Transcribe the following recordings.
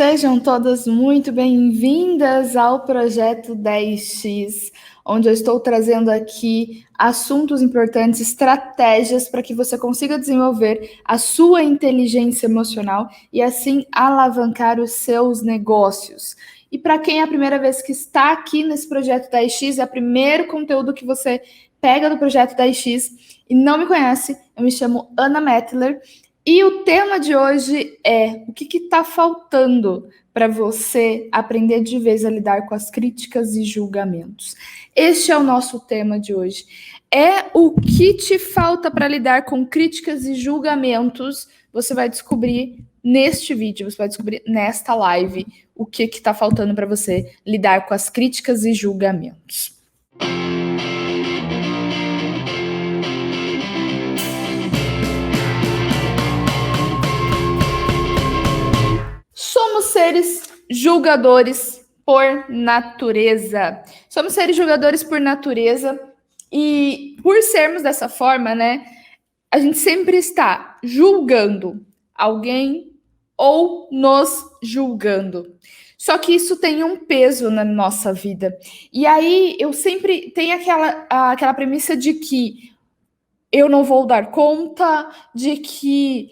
Sejam todas muito bem-vindas ao Projeto 10X, onde eu estou trazendo aqui assuntos importantes, estratégias para que você consiga desenvolver a sua inteligência emocional e assim alavancar os seus negócios. E para quem é a primeira vez que está aqui nesse Projeto 10X, é o primeiro conteúdo que você pega do Projeto 10X e não me conhece, eu me chamo Ana Mettler. E o tema de hoje é o que está faltando para você aprender de vez a lidar com as críticas e julgamentos. Este é o nosso tema de hoje. É o que te falta para lidar com críticas e julgamentos. Você vai descobrir neste vídeo, você vai descobrir nesta live o que está faltando para você lidar com as críticas e julgamentos. Somos seres julgadores por natureza. Somos seres julgadores por natureza e por sermos dessa forma, né, a gente sempre está julgando alguém ou nos julgando. Só que isso tem um peso na nossa vida. E aí eu sempre tenho aquela premissa de que eu não vou dar conta, de que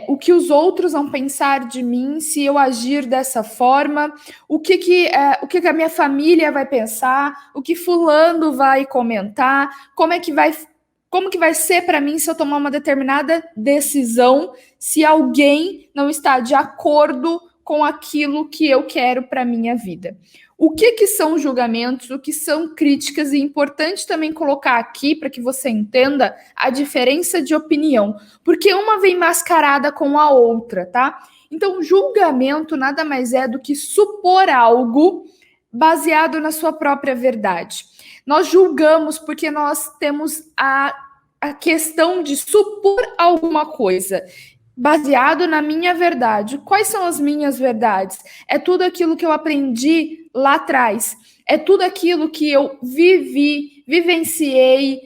o que os outros vão pensar de mim se eu agir dessa forma, o que a minha família vai pensar, o que fulano vai comentar, como que vai ser para mim se eu tomar uma determinada decisão, se alguém não está de acordo com aquilo que eu quero para minha vida. O que são julgamentos, o que são críticas, e é importante também colocar aqui para que você entenda a diferença de opinião, porque uma vem mascarada com a outra, tá? Então, julgamento nada mais é do que supor algo baseado na sua própria verdade. Nós julgamos porque nós temos a questão de supor alguma coisa baseado na minha verdade. Quais são as minhas verdades? É tudo aquilo que eu aprendi lá atrás. É tudo aquilo que eu vivenciei,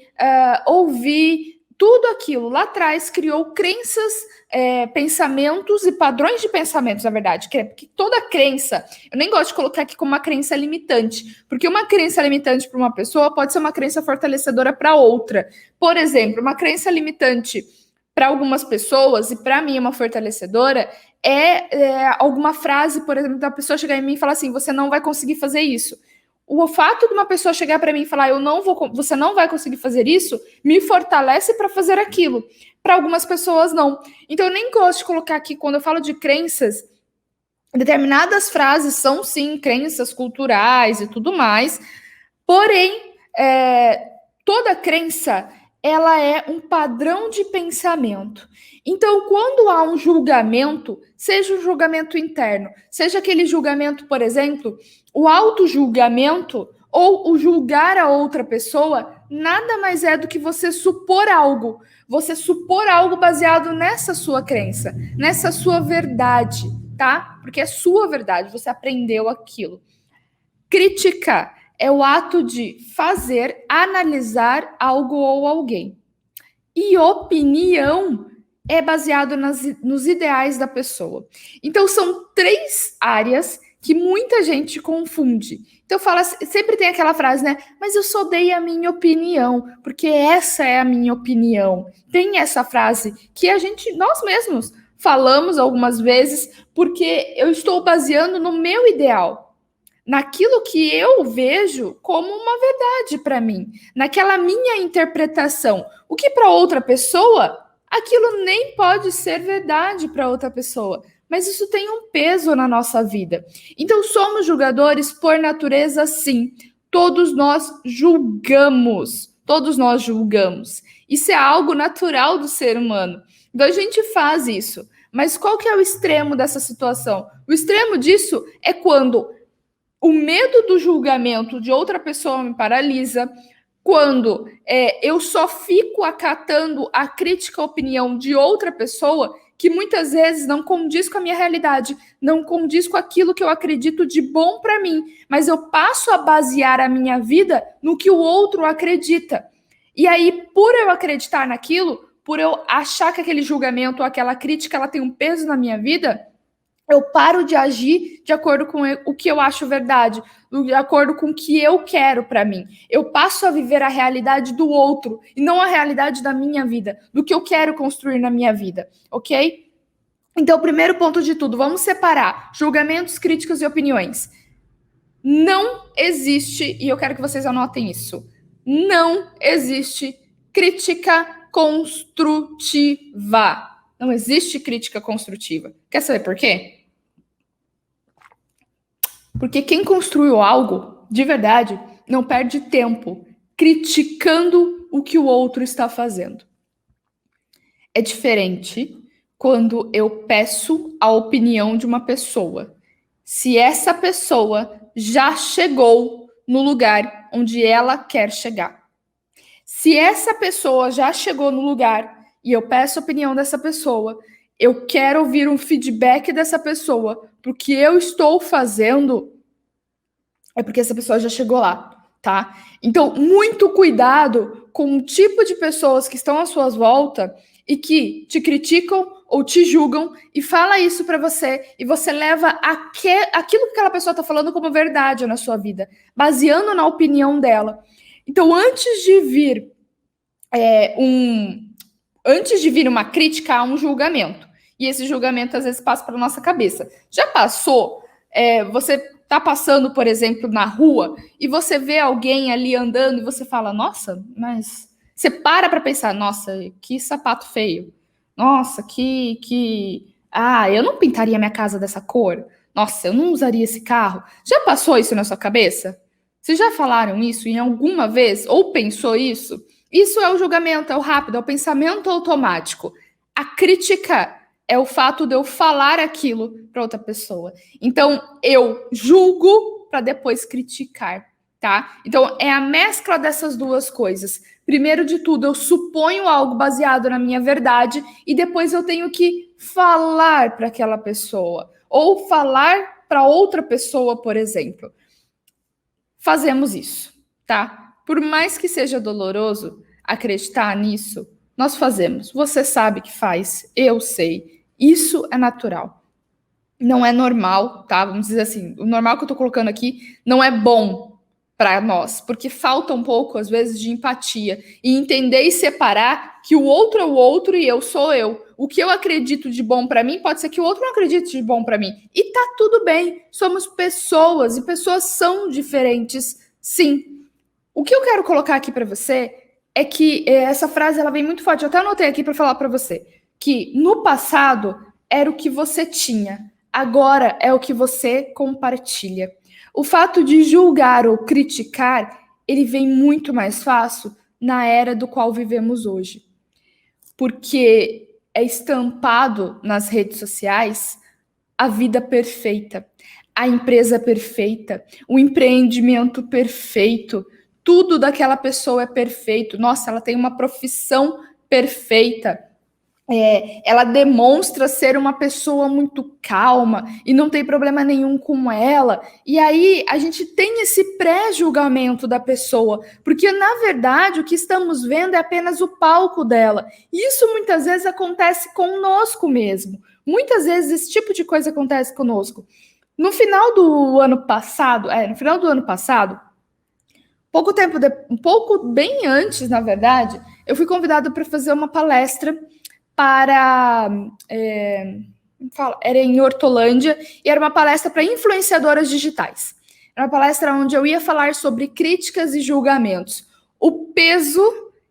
ouvi. Tudo aquilo lá atrás criou crenças, pensamentos e padrões de pensamentos, na verdade. Porque toda crença, eu nem gosto de colocar aqui como uma crença limitante, porque uma crença limitante para uma pessoa pode ser uma crença fortalecedora para outra. Por exemplo, uma crença limitante para algumas pessoas, e para mim uma fortalecedora, alguma frase, por exemplo, da pessoa chegar em mim e falar assim, você não vai conseguir fazer isso. O fato de uma pessoa chegar para mim e falar, você não vai conseguir fazer isso, me fortalece para fazer aquilo. Para algumas pessoas, não. Então, eu nem gosto de colocar aqui, quando eu falo de crenças, determinadas frases são, sim, crenças culturais e tudo mais, porém, toda crença ela é um padrão de pensamento. Então, quando há um julgamento, seja um julgamento interno, seja aquele julgamento, por exemplo, o auto-julgamento ou o julgar a outra pessoa, nada mais é do que você supor algo. Você supor algo baseado nessa sua crença, nessa sua verdade, tá? Porque é sua verdade, você aprendeu aquilo. Criticar é o ato de fazer, analisar algo ou alguém. E opinião é baseado nos ideais da pessoa. Então, são 3 áreas que muita gente confunde. Então, sempre tem aquela frase, né? Mas eu só dei a minha opinião, porque essa é a minha opinião. Tem essa frase que nós mesmos falamos algumas vezes, porque eu estou baseando no meu ideal, naquilo que eu vejo como uma verdade para mim, naquela minha interpretação. O que para outra pessoa, aquilo nem pode ser verdade para outra pessoa, mas isso tem um peso na nossa vida. Então, somos julgadores por natureza, sim. Todos nós julgamos. Todos nós julgamos. Isso é algo natural do ser humano. Então, a gente faz isso. Mas qual que é o extremo dessa situação? O extremo disso é quando o medo do julgamento de outra pessoa me paralisa, quando eu só fico acatando a crítica, a opinião de outra pessoa, que muitas vezes não condiz com a minha realidade, não condiz com aquilo que eu acredito de bom para mim, mas eu passo a basear a minha vida no que o outro acredita. E aí, por eu acreditar naquilo, por eu achar que aquele julgamento ou aquela crítica ela tem um peso na minha vida, Eu paro de agir de acordo com o que eu acho verdade, de acordo com o que eu quero para mim. Eu passo a viver a realidade do outro e não a realidade da minha vida, do que eu quero construir na minha vida, ok? Então, o primeiro ponto de tudo, vamos separar julgamentos, críticas e opiniões. Não existe, e eu quero que vocês anotem isso, não existe crítica construtiva. Não existe crítica construtiva. Quer saber por quê? Porque quem construiu algo, de verdade, não perde tempo criticando o que o outro está fazendo. É diferente quando eu peço a opinião de uma pessoa. Se essa pessoa já chegou no lugar onde ela quer chegar. Se essa pessoa já chegou no lugar e eu peço a opinião dessa pessoa, eu quero ouvir um feedback dessa pessoa, porque eu estou fazendo, é porque essa pessoa já chegou lá, tá? Então, muito cuidado com o tipo de pessoas que estão à sua volta e que te criticam ou te julgam e fala isso para você e você leva aquilo que aquela pessoa está falando como verdade na sua vida, baseando na opinião dela. Então, antes de vir uma crítica, há um julgamento. E esse julgamento às vezes passa pela nossa cabeça. Já passou? Você tá passando, por exemplo, na rua e você vê alguém ali andando e você fala, nossa, mas você para pensar, nossa, que sapato feio. Nossa, eu não pintaria minha casa dessa cor. Nossa, eu não usaria esse carro. Já passou isso na sua cabeça? Vocês já falaram isso em alguma vez? Ou pensou isso? Isso é o julgamento, é o rápido, é o pensamento automático. A crítica é o fato de eu falar aquilo para outra pessoa. Então, eu julgo para depois criticar, tá? Então, é a mescla dessas duas coisas. Primeiro de tudo, eu suponho algo baseado na minha verdade e depois eu tenho que falar para aquela pessoa ou falar para outra pessoa, por exemplo. Fazemos isso, tá? Por mais que seja doloroso acreditar nisso, nós fazemos. Você sabe que faz, eu sei. Isso é natural. Não é normal, tá? Vamos dizer assim, o normal que eu tô colocando aqui não é bom para nós, porque falta um pouco, às vezes, de empatia e entender e separar que o outro é o outro e eu sou eu. O que eu acredito de bom para mim pode ser que o outro não acredite de bom para mim. E tá tudo bem. Somos pessoas e pessoas são diferentes, sim. O que eu quero colocar aqui para você é que essa frase ela vem muito forte. Eu até anotei aqui para falar para você que no passado era o que você tinha, agora é o que você compartilha. O fato de julgar ou criticar, ele vem muito mais fácil na era do qual vivemos hoje. Porque é estampado nas redes sociais a vida perfeita, a empresa perfeita, o empreendimento perfeito, tudo daquela pessoa é perfeito. Nossa, ela tem uma profissão perfeita. Ela demonstra ser uma pessoa muito calma e não tem problema nenhum com ela. E aí a gente tem esse pré-julgamento da pessoa, porque na verdade o que estamos vendo é apenas o palco dela. E isso muitas vezes acontece conosco mesmo. Muitas vezes esse tipo de coisa acontece conosco. No final do ano passado, um pouco bem antes, na verdade, eu fui convidada para fazer uma palestra era em Hortolândia, e era uma palestra para influenciadoras digitais. Era uma palestra onde eu ia falar sobre críticas e julgamentos. O peso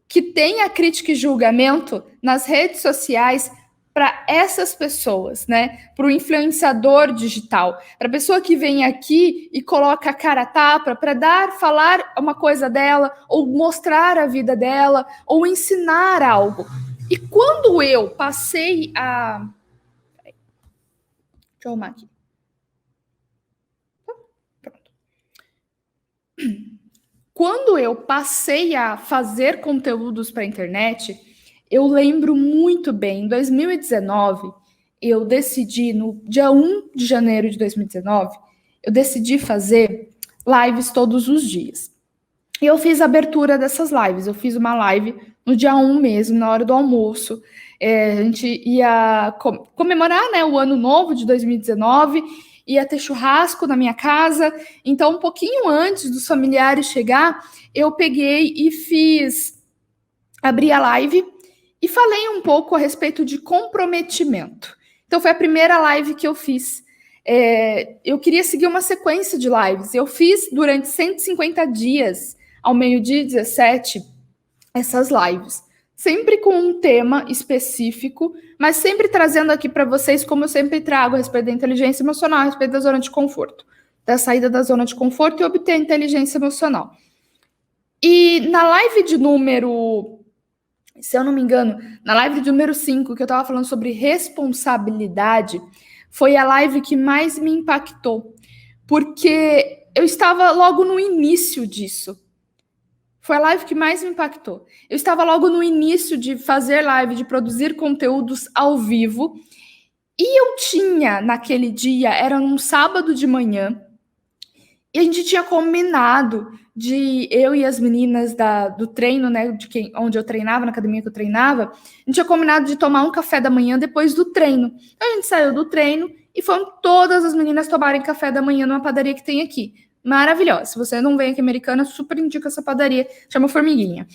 que tem a crítica e julgamento nas redes sociais para essas pessoas, né? Para o influenciador digital, para a pessoa que vem aqui e coloca a cara a tapa para falar uma coisa dela, ou mostrar a vida dela, ou ensinar algo. E quando eu passei a... Deixa eu arrumar aqui. Pronto. Quando eu passei a fazer conteúdos para a internet, eu lembro muito bem, em 2019, eu decidi, no dia 1 de janeiro de 2019, eu decidi fazer lives todos os dias. E eu fiz a abertura dessas lives. Eu fiz uma live no dia 1 mesmo, na hora do almoço. A gente ia comemorar, né, o ano novo de 2019, ia ter churrasco na minha casa. Então, um pouquinho antes dos familiares chegar, eu peguei e abri a live e falei um pouco a respeito de comprometimento. Então, foi a primeira live que eu fiz. Eu queria seguir uma sequência de lives. Eu fiz durante 150 dias, ao meio-dia 17, essas lives. Sempre com um tema específico, mas sempre trazendo aqui para vocês, como eu sempre trago a respeito da inteligência emocional, a respeito da zona de conforto, da saída da zona de conforto e obter a inteligência emocional. E na live de número, se eu não me engano, na live de número 5, que eu estava falando sobre responsabilidade, foi a live que mais me impactou, porque eu estava logo no início disso. Foi a live que mais me impactou. Eu estava logo no início de fazer live, de produzir conteúdos ao vivo, e eu tinha, naquele dia, era num sábado de manhã, e a gente tinha combinado de eu e as meninas do treino, né, onde eu treinava, na academia que eu treinava, a gente tinha combinado de tomar um café da manhã depois do treino. Então, a gente saiu do treino e foram todas as meninas tomarem café da manhã numa padaria que tem aqui. Maravilhosa. Se você não vem aqui Americana, super indico essa padaria, chama Formiguinha.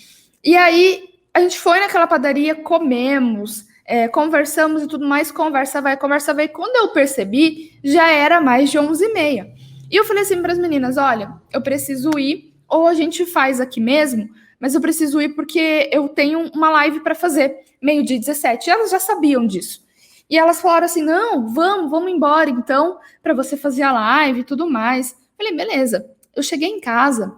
E aí, a gente foi naquela padaria, comemos, conversamos e tudo mais, conversa vai. Quando eu percebi, já era mais de 11h30. E eu falei assim para as meninas, olha, eu preciso ir, ou a gente faz aqui mesmo, mas eu preciso ir porque eu tenho uma live para fazer, meio-dia 17. E elas já sabiam disso. E elas falaram assim, não, vamos embora então, para você fazer a live e tudo mais. Eu falei, beleza. Eu cheguei em casa,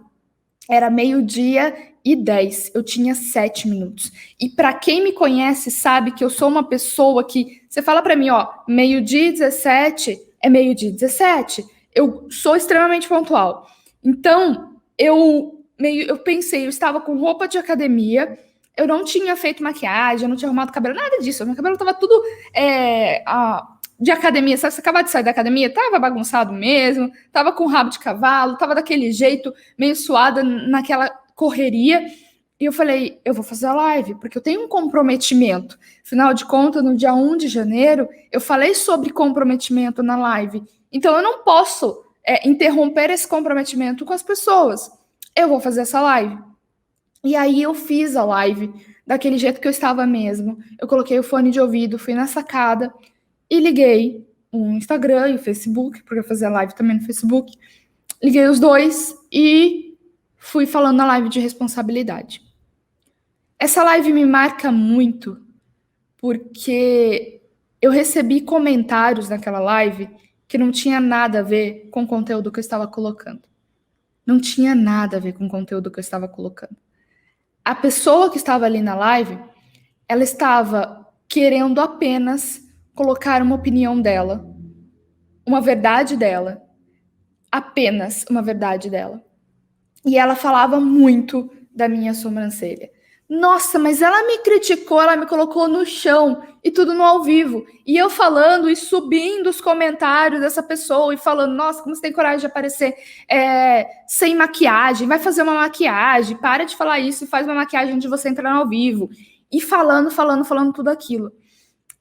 era 12h10, eu tinha 7 minutos. E para quem me conhece sabe que eu sou uma pessoa que, você fala para mim, ó, meio-dia 17, é meio-dia 17. Eu sou extremamente pontual. Então, eu pensei, eu estava com roupa de academia, eu não tinha feito maquiagem, eu não tinha arrumado cabelo, nada disso. Meu cabelo estava tudo de academia. Sabe, você acabou de sair da academia, tava bagunçado mesmo, tava com rabo de cavalo, tava daquele jeito, meio suada, naquela correria. E eu falei, eu vou fazer a live, porque eu tenho um comprometimento. Afinal de contas, no dia 1 de janeiro, eu falei sobre comprometimento na live. Então, eu não posso interromper esse comprometimento com as pessoas. Eu vou fazer essa live. E aí, eu fiz a live daquele jeito que eu estava mesmo. Eu coloquei o fone de ouvido, fui na sacada e liguei o Instagram e o Facebook, porque eu fazia live também no Facebook. Liguei os dois e fui falando na live de responsabilidade. Essa live me marca muito, porque eu recebi comentários naquela live que não tinha nada a ver com o conteúdo que eu estava colocando. Não tinha nada a ver com o conteúdo que eu estava colocando. A pessoa que estava ali na live, ela estava querendo apenas colocar uma opinião dela, uma verdade dela, apenas uma verdade dela. E ela falava muito da minha sobrancelha. Nossa, mas ela me criticou, ela me colocou no chão e tudo no ao vivo. E eu falando e subindo os comentários dessa pessoa e falando, nossa, como você tem coragem de aparecer sem maquiagem? Vai fazer uma maquiagem, para de falar isso e faz uma maquiagem de você entrar no ao vivo. E falando tudo aquilo.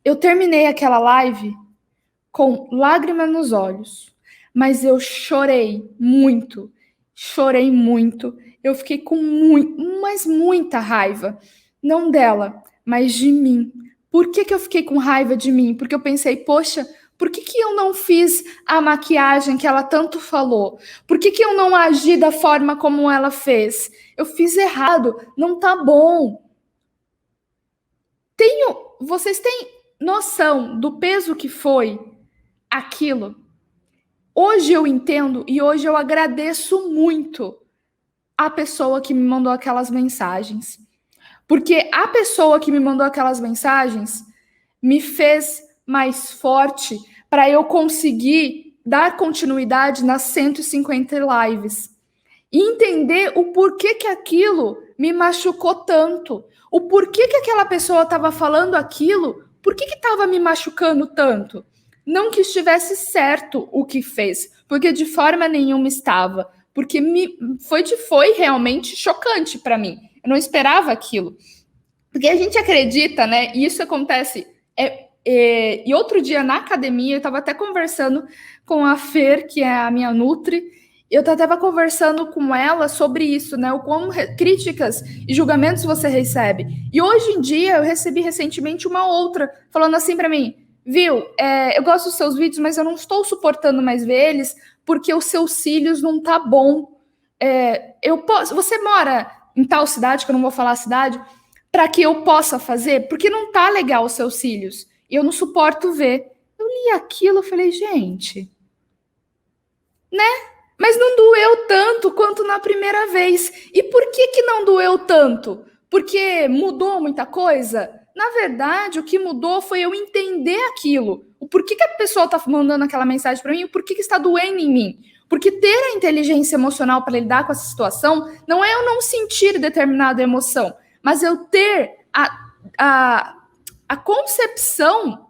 Eu terminei aquela live com lágrimas nos olhos, mas eu chorei muito. Eu fiquei com muita raiva. Não dela, mas de mim. Por que eu fiquei com raiva de mim? Porque eu pensei, poxa, por que eu não fiz a maquiagem que ela tanto falou? Por que eu não agi da forma como ela fez? Eu fiz errado, não tá bom. Vocês têm noção do peso que foi aquilo? Hoje eu entendo e hoje eu agradeço muito a pessoa que me mandou aquelas mensagens. Porque a pessoa que me mandou aquelas mensagens me fez mais forte para eu conseguir dar continuidade nas 150 lives. E entender o porquê que aquilo me machucou tanto. O porquê que aquela pessoa estava falando aquilo, por que estava me machucando tanto? Não que estivesse certo o que fez, porque de forma nenhuma estava. Porque foi realmente chocante para mim. Eu não esperava aquilo. Porque a gente acredita, né? E isso acontece. E outro dia na academia, eu estava até conversando com a Fer, que é a minha Nutri, eu estava conversando com ela sobre isso, né? O como críticas e julgamentos você recebe. E hoje em dia eu recebi recentemente uma outra falando assim para mim, viu? Eu gosto dos seus vídeos, mas eu não estou suportando mais ver eles porque os seus cílios não tá bom. Você mora em tal cidade, que eu não vou falar a cidade, para que eu possa fazer, porque não tá legal os seus cílios. E eu não suporto ver. Eu li aquilo, eu falei, gente, né? Mas não doeu tanto quanto na primeira vez. E por que não doeu tanto? Porque mudou muita coisa? Na verdade, o que mudou foi eu entender aquilo. O porquê que a pessoa está mandando aquela mensagem para mim, o porquê que está doendo em mim. Porque ter a inteligência emocional para lidar com essa situação não é eu não sentir determinada emoção, mas eu ter a concepção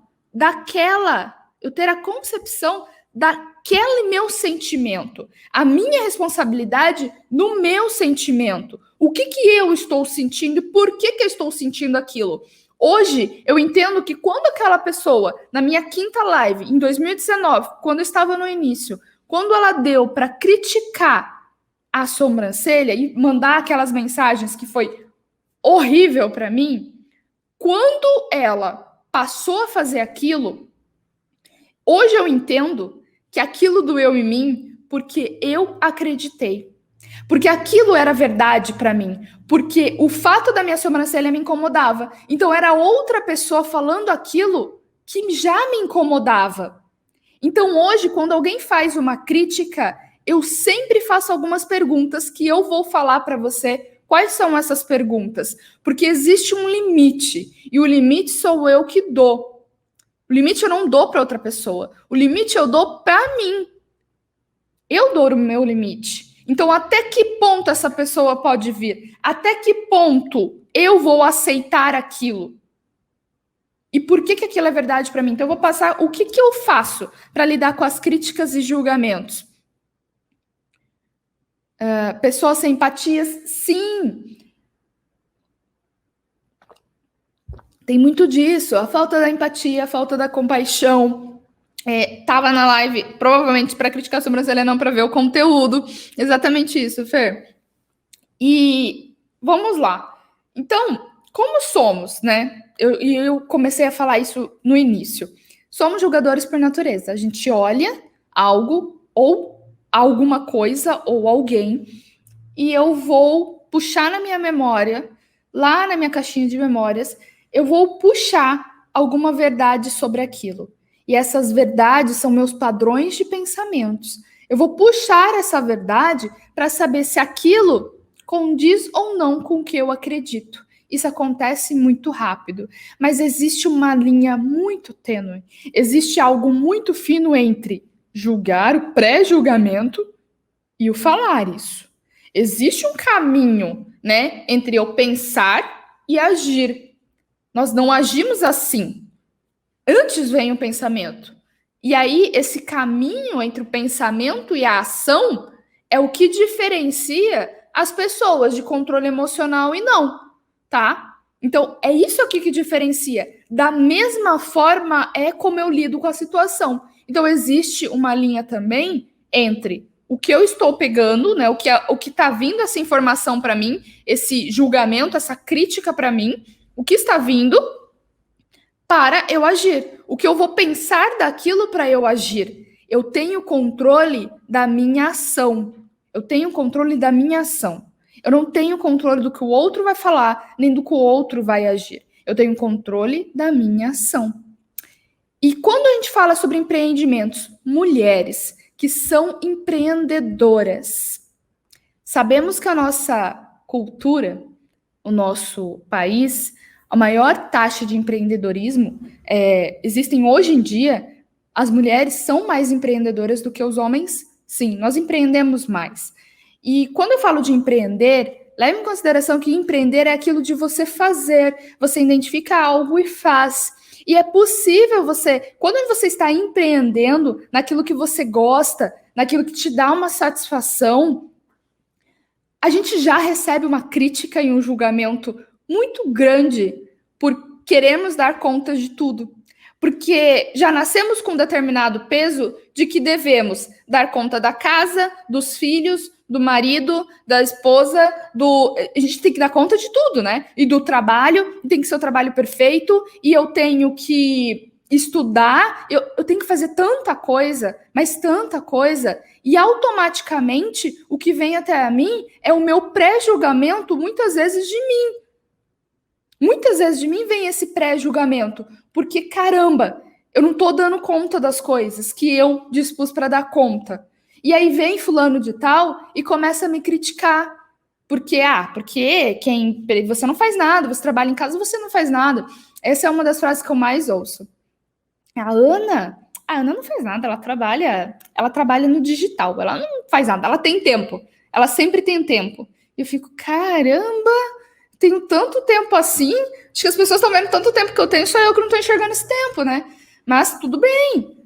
daquele meu sentimento, a minha responsabilidade no meu sentimento. O que eu estou sentindo e por que eu estou sentindo aquilo? Hoje, eu entendo que quando aquela pessoa, na minha quinta live, em 2019, quando eu estava no início, quando ela deu para criticar a sobrancelha e mandar aquelas mensagens que foi horrível para mim, quando ela passou a fazer aquilo, hoje eu entendo que aquilo doeu em mim porque eu acreditei. Porque aquilo era verdade para mim. Porque o fato da minha sobrancelha me incomodava. Então era outra pessoa falando aquilo que já me incomodava. Então hoje, quando alguém faz uma crítica, eu sempre faço algumas perguntas que eu vou falar para você. Quais são essas perguntas? Porque existe um limite. E o limite sou eu que dou. O limite eu não dou para outra pessoa. O limite eu dou para mim. Eu dou o meu limite. Então, até que ponto essa pessoa pode vir? Até que ponto eu vou aceitar aquilo? E por que aquilo é verdade para mim? Então, eu vou passar o que eu faço para lidar com as críticas e julgamentos. Pessoas sem empatias, sim. Tem muito disso. A falta da empatia, a falta da compaixão. Tava na live, provavelmente para criticar a sobrancelha, não para ver o conteúdo. Exatamente isso, Fer. E vamos lá. Então, como somos, né? Eu comecei a falar isso no início. Somos julgadores por natureza. A gente olha algo ou alguma coisa ou alguém e eu vou puxar na minha memória, lá na minha caixinha de memórias, eu vou puxar alguma verdade sobre aquilo. E essas verdades são meus padrões de pensamentos. Eu vou puxar essa verdade para saber se aquilo condiz ou não com o que eu acredito. Isso acontece muito rápido, mas existe uma linha muito tênue. Existe algo muito fino entre julgar, o pré-julgamento, e o falar isso. Existe um caminho, né, entre eu pensar e agir. Nós não agimos assim. Antes vem o pensamento. E aí, esse caminho entre o pensamento e a ação é o que diferencia as pessoas de controle emocional e não, tá? Então, é isso aqui que diferencia. Da mesma forma, é como eu lido com a situação. Então, existe uma linha também entre o que eu estou pegando, né? O que está vindo essa informação para mim, esse julgamento, essa crítica para mim, o que está vindo para eu agir. O que eu vou pensar daquilo para eu agir. Eu tenho controle da minha ação. Eu tenho controle da minha ação. Eu não tenho controle do que o outro vai falar, nem do que o outro vai agir. Eu tenho controle da minha ação. E quando a gente fala sobre empreendimentos, mulheres que são empreendedoras, sabemos que a nossa cultura, o nosso país, a maior taxa de empreendedorismo, existem hoje em dia, as mulheres são mais empreendedoras do que os homens. Sim, nós empreendemos mais. E quando eu falo de empreender, leve em consideração que empreender é aquilo de você fazer, você identifica algo e faz. E é possível quando você está empreendendo naquilo que você gosta, naquilo que te dá uma satisfação, a gente já recebe uma crítica e um julgamento muito grande por querermos dar conta de tudo. Porque já nascemos com um determinado peso de que devemos dar conta da casa, dos filhos, do marido, da esposa, a gente tem que dar conta de tudo, né? E do trabalho, tem que ser o trabalho perfeito, e eu tenho que estudar, eu tenho que fazer tanta coisa, mas tanta coisa, e automaticamente o que vem até a mim é o meu pré-julgamento, muitas vezes de mim. Muitas vezes de mim vem esse pré-julgamento, porque caramba, eu não tô dando conta das coisas que eu dispus para dar conta. E aí vem fulano de tal e começa a me criticar. Porque você não faz nada, você trabalha em casa, você não faz nada. Essa é uma das frases que eu mais ouço. A Ana não faz nada, ela trabalha no digital, ela não faz nada, ela tem tempo. Ela sempre tem tempo. E eu fico, caramba, tenho tanto tempo assim, acho que as pessoas estão vendo tanto tempo que eu tenho, só eu que não estou enxergando esse tempo, né? Mas tudo bem.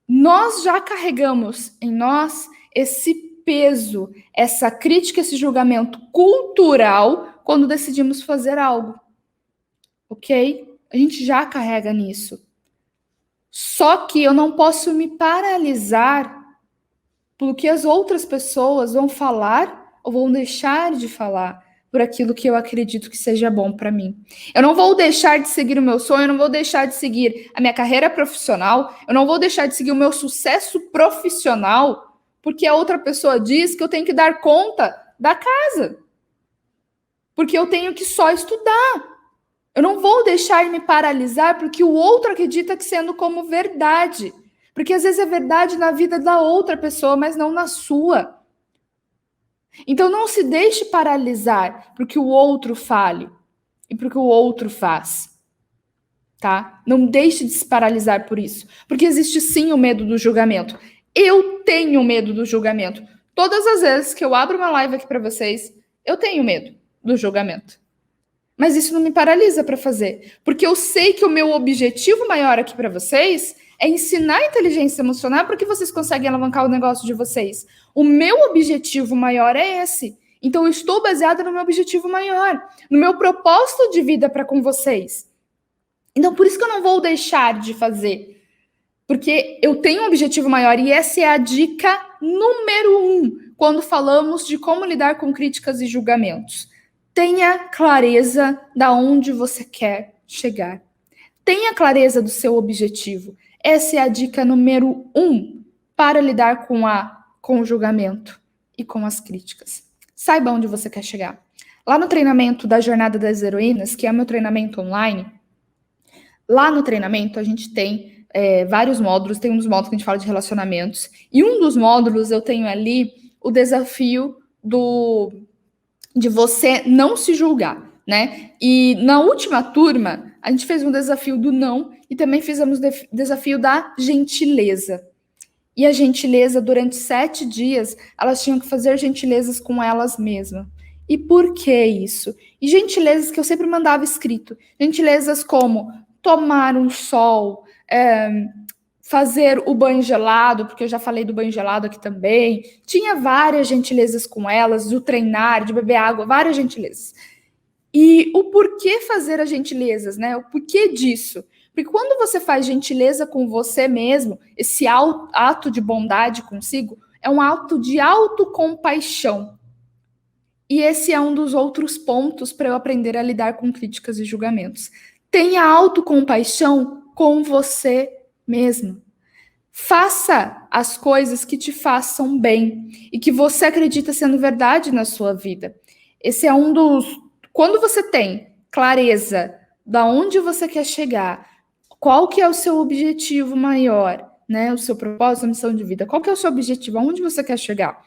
Nós já carregamos em nós esse peso, essa crítica, esse julgamento cultural quando decidimos fazer algo. Ok? A gente já carrega nisso. Só que eu não posso me paralisar pelo que as outras pessoas vão falar ou vão deixar de falar por aquilo que eu acredito que seja bom para mim. Eu não vou deixar de seguir o meu sonho, eu não vou deixar de seguir a minha carreira profissional, eu não vou deixar de seguir o meu sucesso profissional porque a outra pessoa diz que eu tenho que dar conta da casa. Porque eu tenho que só estudar. Eu não vou deixar me paralisar porque o outro acredita que sendo como verdade. Porque às vezes é verdade na vida da outra pessoa, mas não na sua. Então não se deixe paralisar porque o outro fale e porque o outro faz. Tá? Não deixe de se paralisar por isso. Porque existe sim o medo do julgamento. Eu tenho medo do julgamento. Todas as vezes que eu abro uma live aqui para vocês, eu tenho medo do julgamento. Mas isso não me paralisa para fazer, porque eu sei que o meu objetivo maior aqui para vocês é ensinar a inteligência emocional para que vocês conseguem alavancar o negócio de vocês. O meu objetivo maior é esse. Então eu estou baseada no meu objetivo maior, no meu propósito de vida para com vocês. Então por isso que eu não vou deixar de fazer, porque eu tenho um objetivo maior e essa é a dica número 1 quando falamos de como lidar com críticas e julgamentos. Tenha clareza da onde você quer chegar. Tenha clareza do seu objetivo. Essa é a dica número 1 para lidar com o julgamento e com as críticas. Saiba onde você quer chegar. Lá no treinamento da Jornada das Heroínas, que é o meu treinamento online, lá no treinamento a gente tem vários módulos, tem um dos módulos que a gente fala de relacionamentos, e um dos módulos eu tenho ali o desafio de você não se julgar, né? E na última turma, a gente fez um desafio do não e também fizemos desafio da gentileza. E a gentileza, durante 7 dias, elas tinham que fazer gentilezas com elas mesmas. E por que isso? E gentilezas que eu sempre mandava escrito. Gentilezas como tomar um sol, fazer o banho gelado, porque eu já falei do banho gelado aqui também. Tinha várias gentilezas com elas, do treinar, de beber água, várias gentilezas. E o porquê fazer as gentilezas, né? O porquê disso? Porque quando você faz gentileza com você mesmo, esse ato de bondade consigo, é um ato de autocompaixão. E esse é um dos outros pontos para eu aprender a lidar com críticas e julgamentos. Tenha autocompaixão com você mesmo. Faça as coisas que te façam bem e que você acredita sendo verdade na sua vida. Esse é um dos... Quando você tem clareza da onde você quer chegar, qual que é o seu objetivo maior, né? O seu propósito, a missão de vida. Qual que é o seu objetivo? Aonde você quer chegar?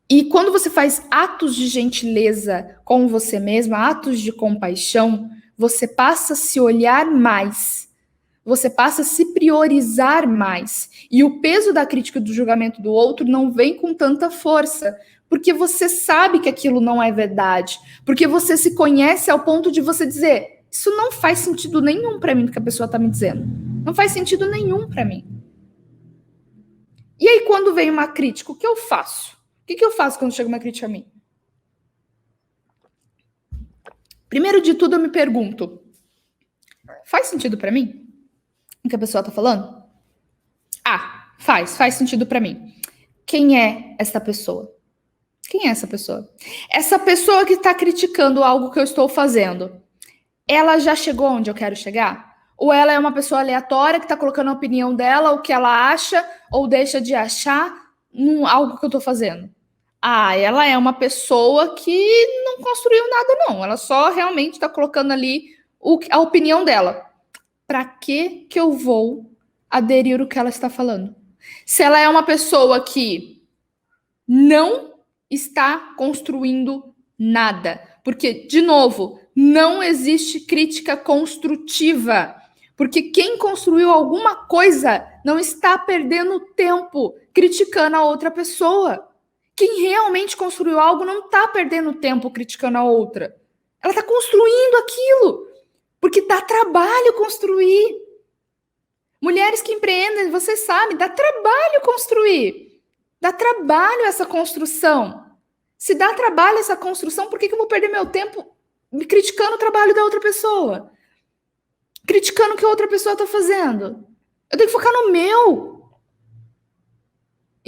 E quando você faz atos de gentileza com você mesma, atos de compaixão, você passa a se olhar mais. Você passa a se priorizar mais. E o peso da crítica e do julgamento do outro não vem com tanta força, porque você sabe que aquilo não é verdade, porque você se conhece ao ponto de você dizer, isso não faz sentido nenhum para mim do que a pessoa está me dizendo. Não faz sentido nenhum para mim. E aí quando vem uma crítica, o que eu faço? O que eu faço quando chega uma crítica a mim? Primeiro de tudo, eu me pergunto, faz sentido para mim o que a pessoa tá falando? Ah, faz sentido para mim. Quem é essa pessoa? Quem é essa pessoa? Essa pessoa que está criticando algo que eu estou fazendo, ela já chegou onde eu quero chegar? Ou ela é uma pessoa aleatória que está colocando a opinião dela, o que ela acha ou deixa de achar em algo que eu estou fazendo? Ah, ela é uma pessoa que não construiu nada, não. Ela só realmente está colocando ali a opinião dela. Para que eu vou aderir o que ela está falando? Se ela é uma pessoa que não está construindo nada. Porque, de novo, não existe crítica construtiva. Porque quem construiu alguma coisa não está perdendo tempo criticando a outra pessoa. Quem realmente construiu algo não está perdendo tempo criticando a outra. Ela está construindo aquilo. Porque dá trabalho construir. Mulheres que empreendem, você sabe, dá trabalho construir. Dá trabalho essa construção. Se dá trabalho essa construção, por que eu vou perder meu tempo me criticando o trabalho da outra pessoa? Criticando o que a outra pessoa está fazendo? Eu tenho que focar no meu.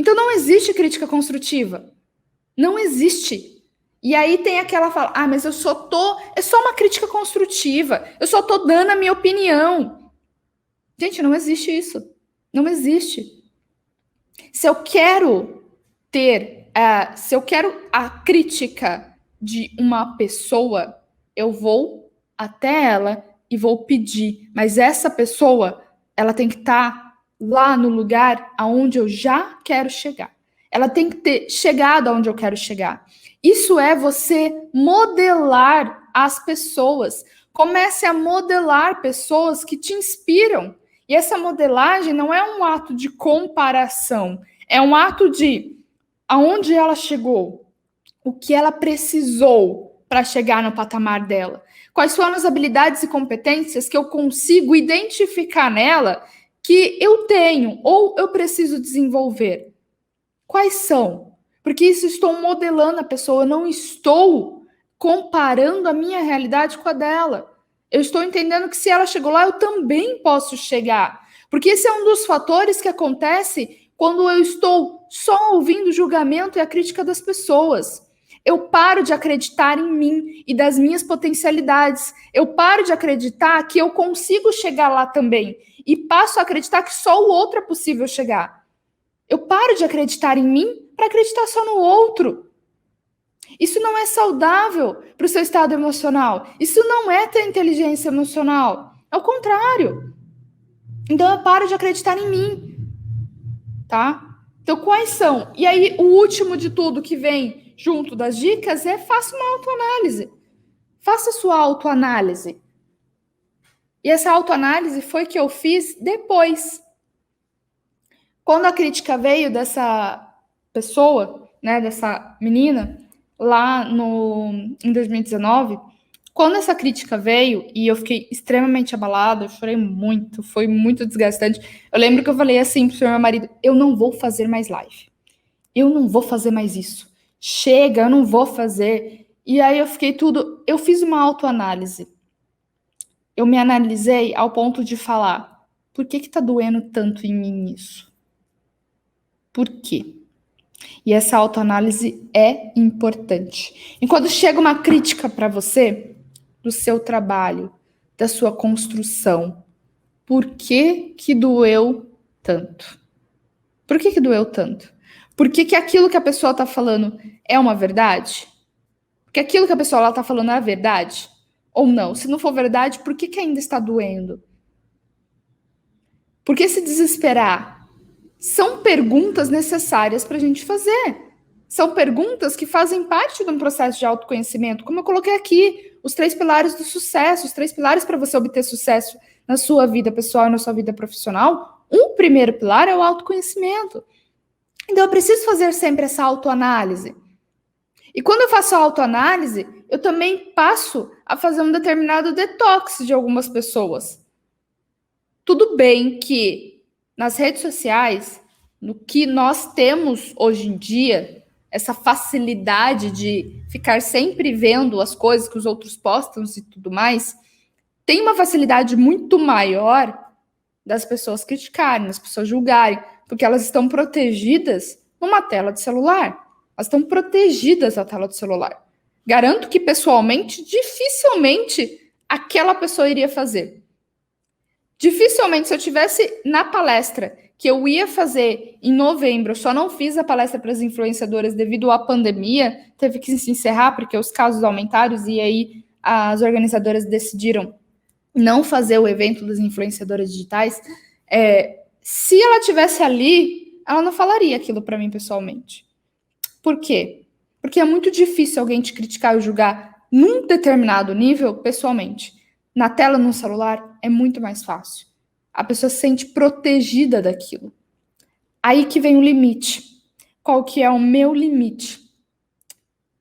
Então não existe crítica construtiva. Não existe. E aí tem aquela fala, mas é só uma crítica construtiva. Eu só tô dando a minha opinião. Gente, não existe isso. Não existe. Se eu quero a crítica de uma pessoa, eu vou até ela e vou pedir. Mas essa pessoa, ela tem que estar lá no lugar aonde eu já quero chegar. Ela tem que ter chegado aonde eu quero chegar. Isso é você modelar as pessoas. Comece a modelar pessoas que te inspiram. E essa modelagem não é um ato de comparação, é um ato de aonde ela chegou, o que ela precisou para chegar no patamar dela. Quais foram as habilidades e competências que eu consigo identificar nela que eu tenho ou eu preciso desenvolver? Quais são? Porque isso estou modelando a pessoa, eu não estou comparando a minha realidade com a dela. Eu estou entendendo que se ela chegou lá, eu também posso chegar. Porque esse é um dos fatores que acontece quando eu estou só ouvindo o julgamento e a crítica das pessoas. Eu paro de acreditar em mim e das minhas potencialidades. Eu paro de acreditar que eu consigo chegar lá também. E passo a acreditar que só o outro é possível chegar. Eu paro de acreditar em mim para acreditar só no outro. Isso não é saudável para o seu estado emocional. Isso não é ter inteligência emocional. Ao contrário. Então eu paro de acreditar em mim. Tá? Então quais são? E aí o último de tudo que vem junto das dicas é faça uma autoanálise. Faça sua autoanálise. E essa autoanálise foi que eu fiz depois. Quando a crítica veio dessa pessoa, né, dessa menina, lá em 2019, quando essa crítica veio e eu fiquei extremamente abalada, eu chorei muito, foi muito desgastante. Eu lembro que eu falei assim pro meu marido, eu não vou fazer mais live. Eu não vou fazer mais isso. Chega, eu não vou fazer. E aí eu fiz uma autoanálise. Eu me analisei ao ponto de falar, por que tá doendo tanto em mim isso? Por quê? E essa autoanálise é importante. E quando chega uma crítica para você, do seu trabalho, da sua construção, por que doeu tanto? Por que doeu tanto? Por que aquilo que a pessoa está falando é uma verdade? Porque aquilo que a pessoa está falando é verdade? Ou não? Se não for verdade, por que ainda está doendo? Por que se desesperar? São perguntas necessárias para a gente fazer. São perguntas que fazem parte de um processo de autoconhecimento. Como eu coloquei aqui, os 3 pilares do sucesso, os 3 pilares para você obter sucesso na sua vida pessoal e na sua vida profissional. Um primeiro pilar é o autoconhecimento. Então, eu preciso fazer sempre essa autoanálise. E quando eu faço a autoanálise, eu também passo a fazer um determinado detox de algumas pessoas. Tudo bem que nas redes sociais, no que nós temos hoje em dia, essa facilidade de ficar sempre vendo as coisas que os outros postam e tudo mais, tem uma facilidade muito maior das pessoas criticarem, das pessoas julgarem, porque elas estão protegidas numa tela de celular. Elas estão protegidas na tela do celular. Garanto que, pessoalmente, dificilmente aquela pessoa iria fazer. Dificilmente, se eu tivesse na palestra que eu ia fazer em novembro, eu só não fiz a palestra para as influenciadoras devido à pandemia, teve que se encerrar porque os casos aumentaram e aí as organizadoras decidiram não fazer o evento das influenciadoras digitais. Se ela tivesse ali, ela não falaria aquilo para mim pessoalmente. Por quê? Porque é muito difícil alguém te criticar ou julgar num determinado nível pessoalmente. Na tela, no celular, é muito mais fácil. A pessoa se sente protegida daquilo. Aí que vem o limite. Qual que é o meu limite?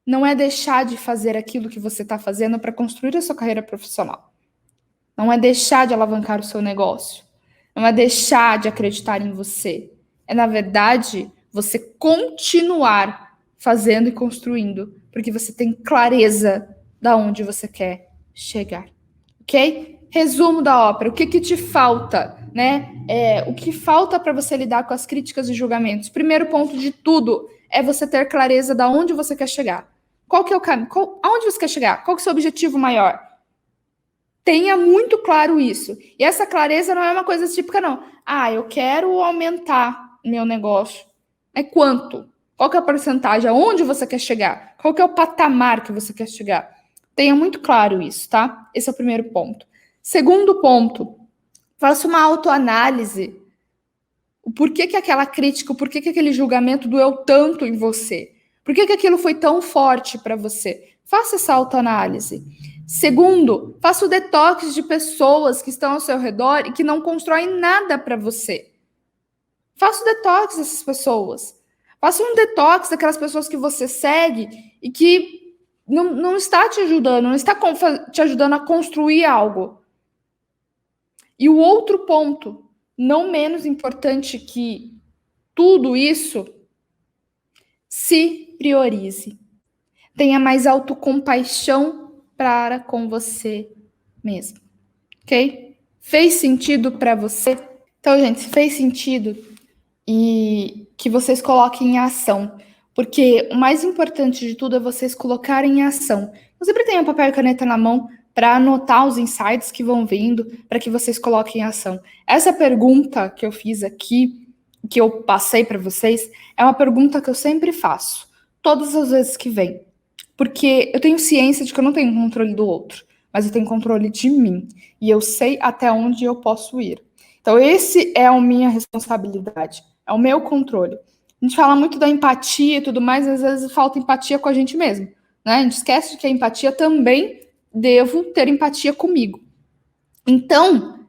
Não é deixar de fazer aquilo que você está fazendo para construir a sua carreira profissional. Não é deixar de alavancar o seu negócio. Não é deixar de acreditar em você. É, na verdade, você continuar fazendo e construindo, porque você tem clareza de onde você quer chegar. Ok? Resumo da ópera. O que te falta, né? O que falta para você lidar com as críticas e julgamentos? Primeiro ponto de tudo é você ter clareza de onde você quer chegar. Qual que é o caminho? Aonde você quer chegar? Qual que é o seu objetivo maior? Tenha muito claro isso. E essa clareza não é uma coisa típica, não. Eu quero aumentar meu negócio. É quanto? Qual que é a porcentagem? Aonde você quer chegar? Qual que é o patamar que você quer chegar? Tenha muito claro isso, tá? Esse é o primeiro ponto. Segundo ponto, faça uma autoanálise. O porquê que aquela crítica, o porquê que aquele julgamento doeu tanto em você? Por que aquilo foi tão forte para você? Faça essa autoanálise. Segundo, faça o detox de pessoas que estão ao seu redor e que não constroem nada para você. Faça o detox dessas pessoas. Faça um detox daquelas pessoas que você segue e que não está te ajudando, não está te ajudando a construir algo. E o outro ponto, não menos importante que tudo isso, se priorize. Tenha mais autocompaixão para com você mesmo. Ok? Fez sentido para você? Então, gente, se fez sentido e que vocês coloquem em ação. Porque o mais importante de tudo é vocês colocarem em ação. Eu sempre tenho papel e caneta na mão para anotar os insights que vão vindo, para que vocês coloquem em ação. Essa pergunta que eu fiz aqui, que eu passei para vocês, é uma pergunta que eu sempre faço, todas as vezes que vem. Porque eu tenho ciência de que eu não tenho controle do outro, mas eu tenho controle de mim. E eu sei até onde eu posso ir. Então, esse é a minha responsabilidade, é o meu controle. A gente fala muito da empatia e tudo mais, às vezes falta empatia com a gente mesmo, né? A gente esquece de que a empatia também devo ter empatia comigo. Então,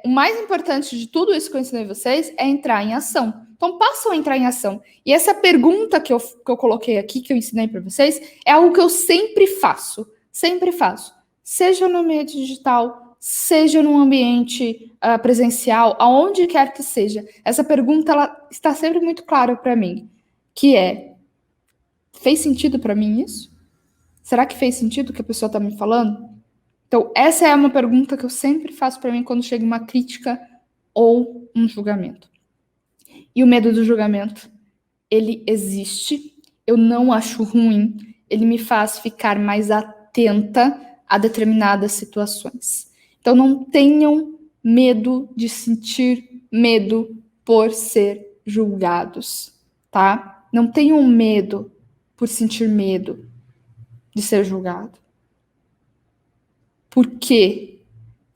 o mais importante de tudo isso que eu ensinei vocês é entrar em ação. Então, passam a entrar em ação. E essa pergunta que eu coloquei aqui, que eu ensinei para vocês, é algo que eu sempre faço. Sempre faço. Seja no ambiente digital, seja num ambiente presencial, aonde quer que seja. Essa pergunta ela está sempre muito clara para mim, que é: fez sentido para mim isso? Será que fez sentido o que a pessoa está me falando? Então, essa é uma pergunta que eu sempre faço para mim quando chega uma crítica ou um julgamento. E o medo do julgamento, ele existe, eu não acho ruim, ele me faz ficar mais atenta a determinadas situações. Então, não tenham medo de sentir medo por ser julgados, tá? Não tenham medo por sentir medo de ser julgado. Porque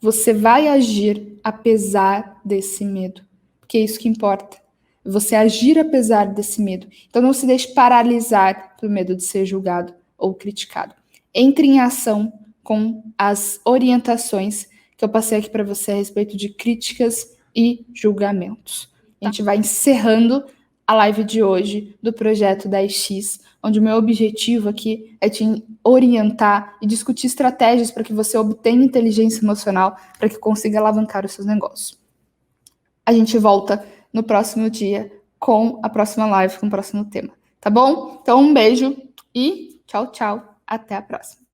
você vai agir apesar desse medo. Porque é isso que importa. Você agir apesar desse medo. Então não se deixe paralisar pelo medo de ser julgado ou criticado. Entre em ação com as orientações que eu passei aqui para você a respeito de críticas e julgamentos. A gente vai encerrando a live de hoje do projeto 10X, onde o meu objetivo aqui é te orientar e discutir estratégias para que você obtenha inteligência emocional, para que consiga alavancar os seus negócios. A gente volta no próximo dia com a próxima live, com o próximo tema. Tá bom? Então, um beijo e tchau, tchau. Até a próxima.